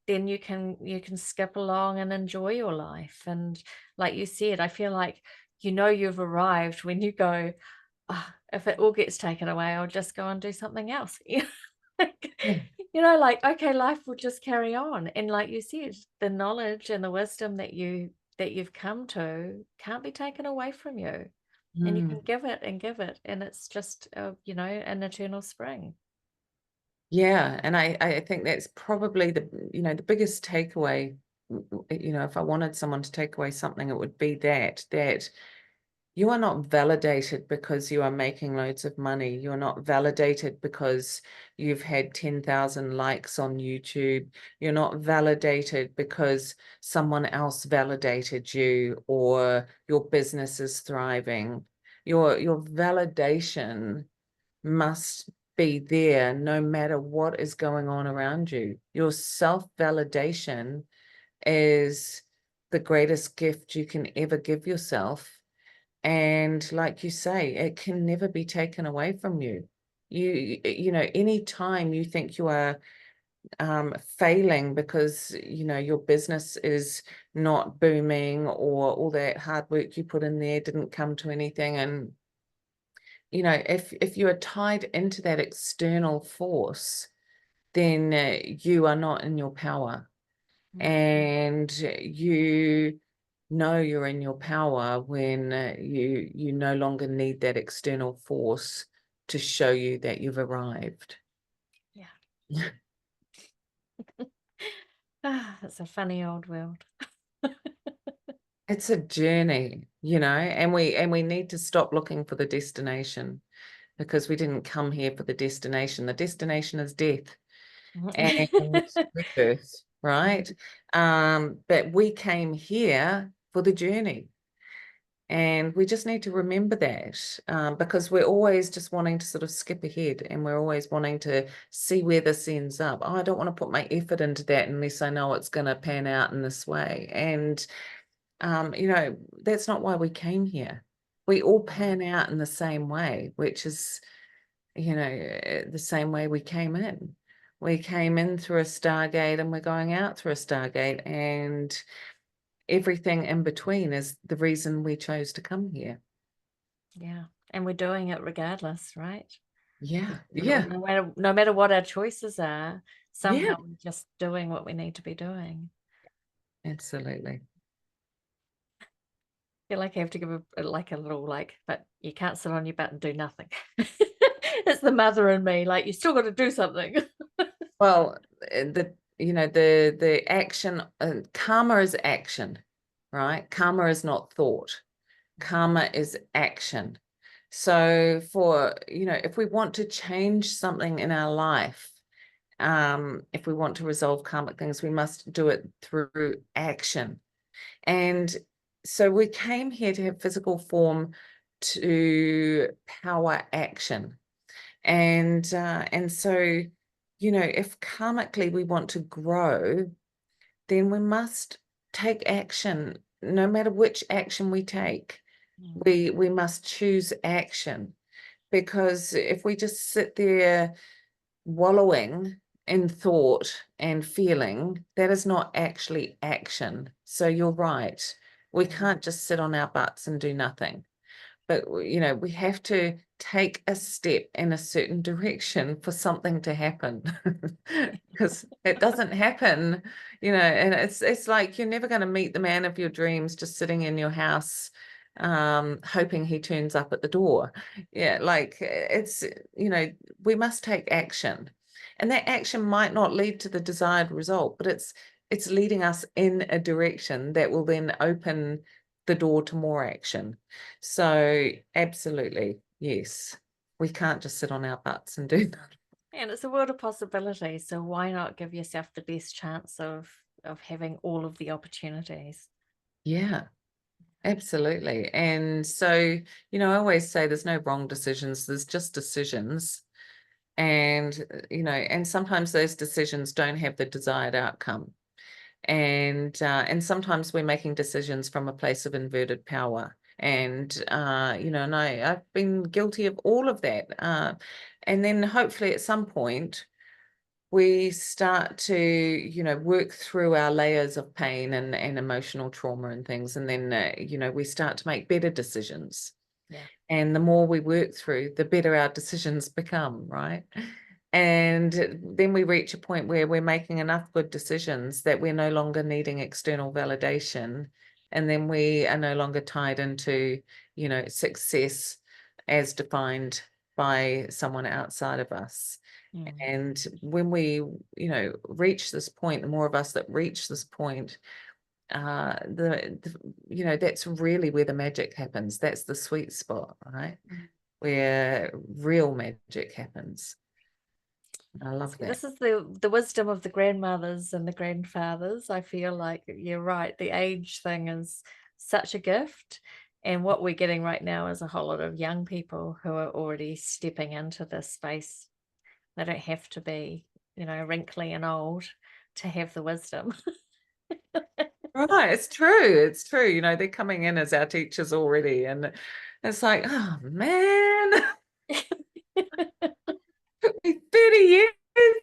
then you can skip along and enjoy your life. And like you said, I feel like you've arrived when you go, "Ah, if it all gets taken away, I'll just go and do something else." Like, Yeah. like, okay, life will just carry on. And like you said, the knowledge and the wisdom that you've come to can't be taken away from you, and you can Mm. give it and give it, and it's just an eternal spring. Yeah, and I think that's probably the biggest takeaway. If I wanted someone to take away something, it would be that you are not validated because you are making loads of money. You're not validated because you've had 10,000 likes on YouTube. You're not validated because someone else validated you or your business is thriving. Your validation must be there no matter what is going on around you. Your self-validation is the greatest gift you can ever give yourself. And like you say, it can never be taken away from you. Any time you think you are failing because, your business is not booming or all that hard work you put in there didn't come to anything. And, if you are tied into that external force, then you are not in your power. And you know you're in your power when you no longer need that external force to show you that you've arrived. Yeah. It's a funny old world. It's a journey, and we need to stop looking for the destination, because we didn't come here for the destination. The destination is death and rebirth, right? But we came here for the journey. And we just need to remember that, because we're always just wanting to sort of skip ahead, and we're always wanting to see where this ends up. Oh, I don't want to put my effort into that unless I know it's going to pan out in this way. And, that's not why we came here. We all pan out in the same way, which is, the same way we came in. We came in through a stargate and we're going out through a stargate. And everything in between is the reason we chose to come here. Yeah, and we're doing it regardless, right? Yeah, No, yeah, no matter what our choices are, yeah, somehow we're just doing what we need to be doing. absolutely. I feel like I have to give a little, but you can't sit on your butt and do nothing. It's the mother in me, like, you still got to do something. Well, the action, karma is action, right? Karma is not thought. Karma is action. So if we want to change something in our life, if we want to resolve karmic things, we must do it through action. And so we came here to have physical form to power action. And so, if karmically we want to grow, then we must take action. No matter which action we take, we must choose action. Because if we just sit there wallowing in thought and feeling, that is not actually action. So you're right. We can't just sit on our butts and do nothing. But, we have to take a step in a certain direction for something to happen. Because it doesn't happen, and it's like you're never going to meet the man of your dreams just sitting in your house hoping he turns up at the door. Yeah, like it's, we must take action. And that action might not lead to the desired result, but it's leading us in a direction that will then open the door to more action. So absolutely, yes. We can't just sit on our butts and do nothing. And it's a world of possibilities. So why not give yourself the best chance of having all of the opportunities? Yeah, absolutely. And so, I always say there's no wrong decisions, there's just decisions. And, and sometimes those decisions don't have the desired outcome. And sometimes we're making decisions from a place of inverted power. And, and I've been guilty of all of that. And then hopefully at some point, we start to, work through our layers of pain and emotional trauma and things. And then, we start to make better decisions. Yeah. And the more we work through, the better our decisions become, right? And then we reach a point where we're making enough good decisions that we're no longer needing external validation. And then we are no longer tied into, success as defined by someone outside of us. Mm. And when we, reach this point, the more of us that reach this point, that's really where the magic happens. That's the sweet spot, right? Where real magic happens. I love that. This is the wisdom of the grandmothers and the grandfathers. I feel like you're right. The age thing is such a gift. And what we're getting right now is a whole lot of young people who are already stepping into this space. They don't have to be, wrinkly and old to have the wisdom. Right, it's true. It's true. They're coming in as our teachers already. And it's like, oh man, took me 30 years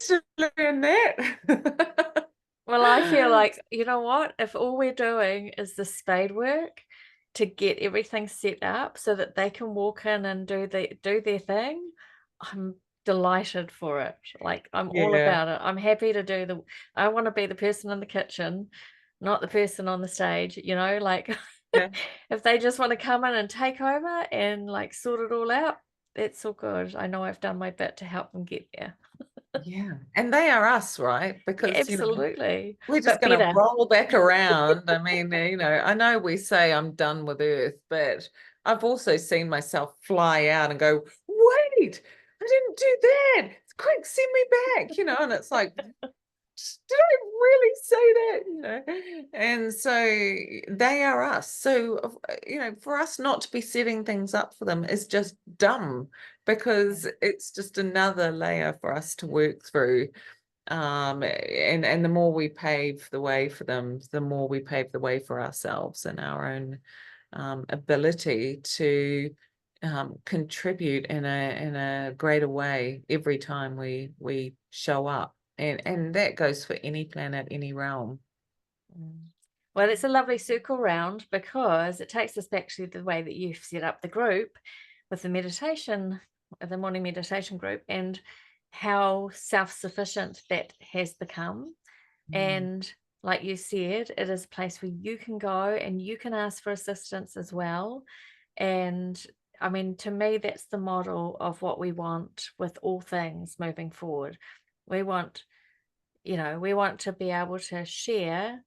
to learn that. Well, I feel like, you know what? If all we're doing is the spade work to get everything set up so that they can walk in and do their thing, I'm delighted for it. Like I'm all Yeah. about it. I'm happy to I want to be the person in the kitchen, not the person on the stage, like Yeah. if they just want to come in and take over and like sort it all out, that's all good. I know I've done my bit to help them get there. Yeah. And they are us, right? Yeah, Because, absolutely. we're just But going to better. roll back around. I mean, I know we say I'm done with Earth, but I've also seen myself fly out and go, wait, I didn't do that. Quick, send me back, and it's like, did I really say that? And so they are us. So, for us not to be setting things up for them is just dumb, because it's just another layer for us to work through. And the more we pave the way for them, the more we pave the way for ourselves and our own ability to contribute in a greater way every time we show up. And that goes for any planet, any realm. Well, it's a lovely circle round because it takes us back to the way that you've set up the group with the meditation, the morning meditation group, and how self-sufficient that has become. And like you said, it is a place where you can go and you can ask for assistance as well. And I mean, to me, that's the model of what we want with all things moving forward. We want, we want to be able to share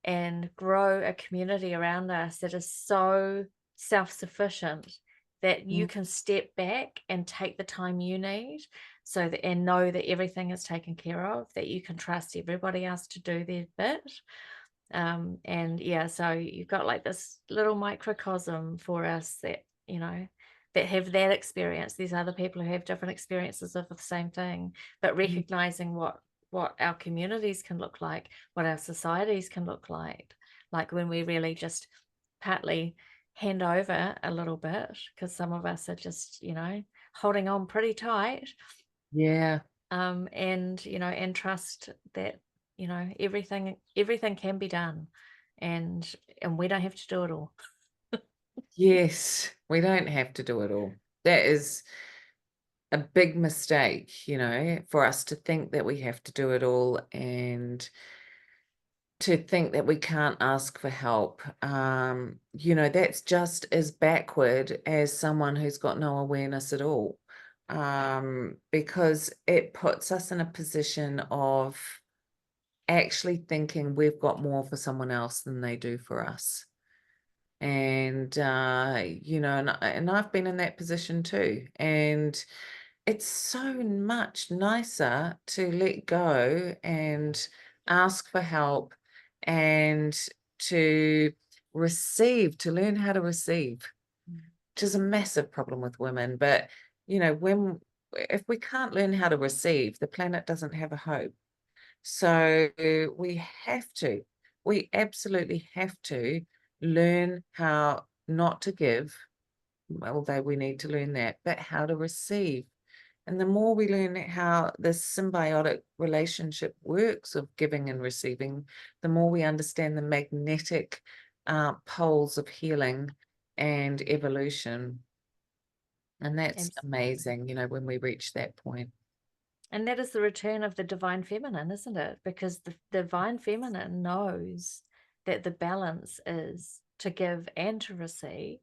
and grow a community around us that is so self-sufficient that you can step back and take the time you need and know that everything is taken care of, that you can trust everybody else to do their bit. And yeah, so you've got like this little microcosm for us that, that have that experience. These other people who have different experiences of the same thing, but recognizing what our communities can look like, what our societies can look like when we really just partly hand over a little bit, because some of us are just, holding on pretty tight. Yeah. And, and trust that, everything can be done, and we don't have to do it all. Yes, we don't have to do it all. That is a big mistake, for us to think that we have to do it all, and to think that we can't ask for help. That's just as backward as someone who's got no awareness at all. Because it puts us in a position of actually thinking we've got more for someone else than they do for us. And and I've been in that position too. And it's so much nicer to let go and ask for help and to receive, to learn how to receive, which is a massive problem with women. But, when if we can't learn how to receive, the planet doesn't have a hope. So we absolutely have to learn how not to give, although we need to learn that, but how to receive. And the more we learn how this symbiotic relationship works of giving and receiving, the more we understand the magnetic poles of healing and evolution. And that's amazing, when we reach that point. And that is the return of the divine feminine, isn't it? Because the divine feminine knows that the balance is to give and to receive.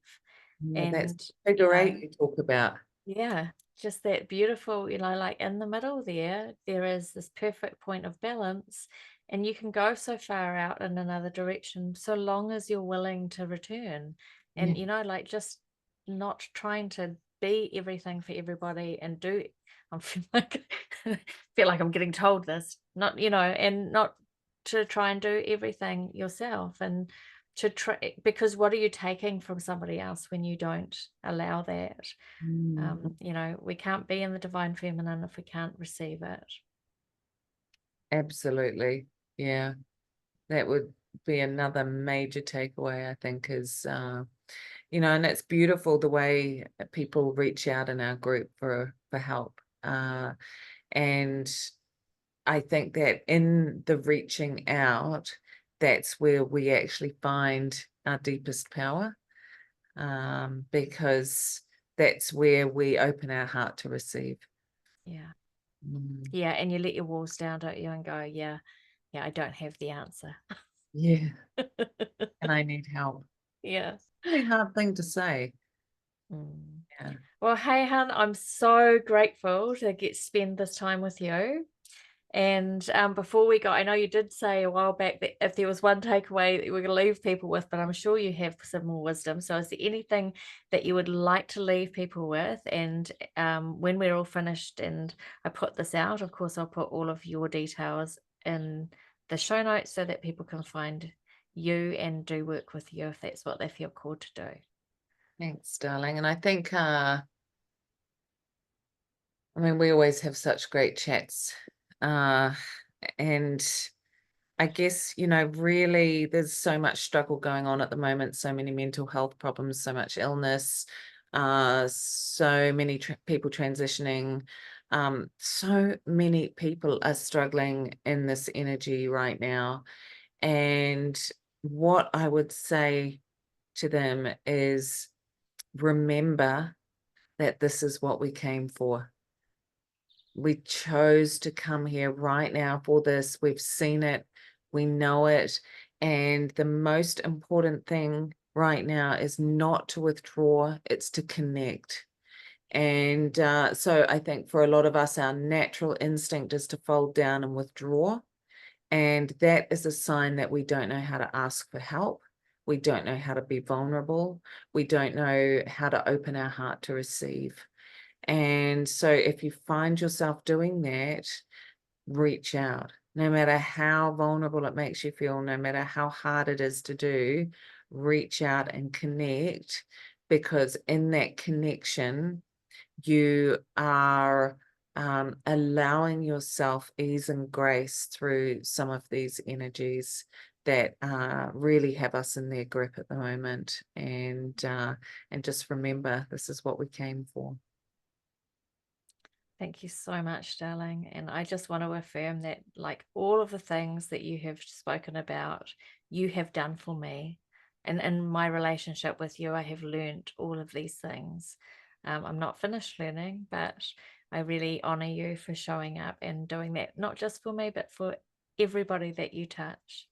Yeah, that's And, figure eight you talk about. yeah, just that beautiful, like in the middle there is this perfect point of balance, and you can go so far out in another direction so long as you're willing to return. And, Yeah. like just not trying to be everything for everybody and do, I feel like I'm getting told this, not, and not to try and do everything yourself, and to try, because what are you taking from somebody else when you don't allow that? Mm, We can't be in the divine feminine if we can't receive it. absolutely. Yeah. That would be another major takeaway, I think, is, and it's beautiful the way people reach out in our group for help. And I think that in the reaching out, that's where we actually find our deepest power, because that's where we open our heart to receive. Yeah. Mm, Yeah. And you let your walls down, don't you? And go, yeah, I don't have the answer. yeah, and I need help. Yeah. Really hard thing to say. Mm. Yeah. Well, hey, hun, I'm so grateful to spend this time with you. And before we go, I know you did say a while back that if there was one takeaway that you were going to leave people with, but I'm sure you have some more wisdom. So is there anything that you would like to leave people with? And when we're all finished and I put this out, of course, I'll put all of your details in the show notes so that people can find you and do work with you if that's what they feel called to do. Thanks, darling. And I think, we always have such great chats. And I guess, really there's so much struggle going on at the moment, so many mental health problems, so much illness, so many people transitioning. So many people are struggling in this energy right now. And what I would say to them is remember that this is what we came for. We chose to come here right now for this. We've seen it, we know it. And the most important thing right now is not to withdraw, it's to connect. And so I think for a lot of us, our natural instinct is to fold down and withdraw. And that is a sign that we don't know how to ask for help. We don't know how to be vulnerable. We don't know how to open our heart to receive. And so if you find yourself doing that, reach out. No matter how vulnerable it makes you feel, no matter how hard it is to do, reach out and connect, because in that connection, you are allowing yourself ease and grace through some of these energies that really have us in their grip at the moment. And just remember, this is what we came for. Thank you so much, darling. And I just want to affirm that, like, all of the things that you have spoken about, you have done for me. And in my relationship with you, I have learned all of these things. I'm not finished learning, but I really honor you for showing up and doing that, not just for me, but for everybody that you touch.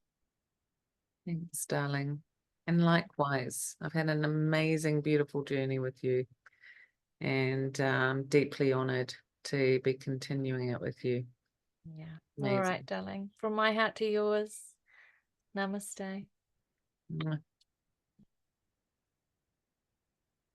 Thanks, darling. And likewise, I've had an amazing, beautiful journey with you, and deeply honored to be continuing it with you. Yeah. Amazing. All right, darling. From my heart to yours. Namaste. Mwah.